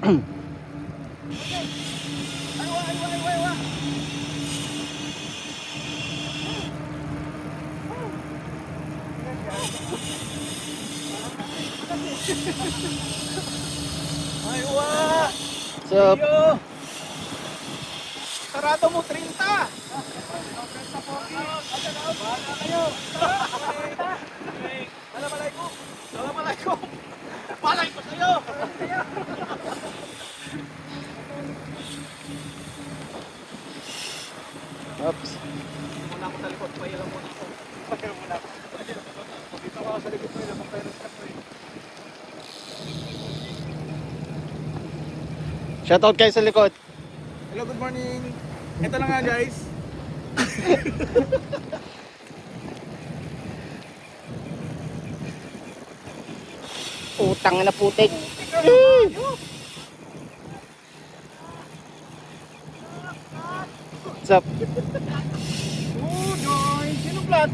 Ay, wa! So, Sarado mo 30! Salamalaikum! Salamalaikum! Palay ko sa'yo! oops. Muna ako sa likod, pahiram muna ako. Pahiram muna ako. Dito ako sa likod, pahiram ako sa likod. Shoutout kayo sa likod. Hello, good morning! Ito na nga guys. Utang na putik. What's up? Oh, join! Sino plat?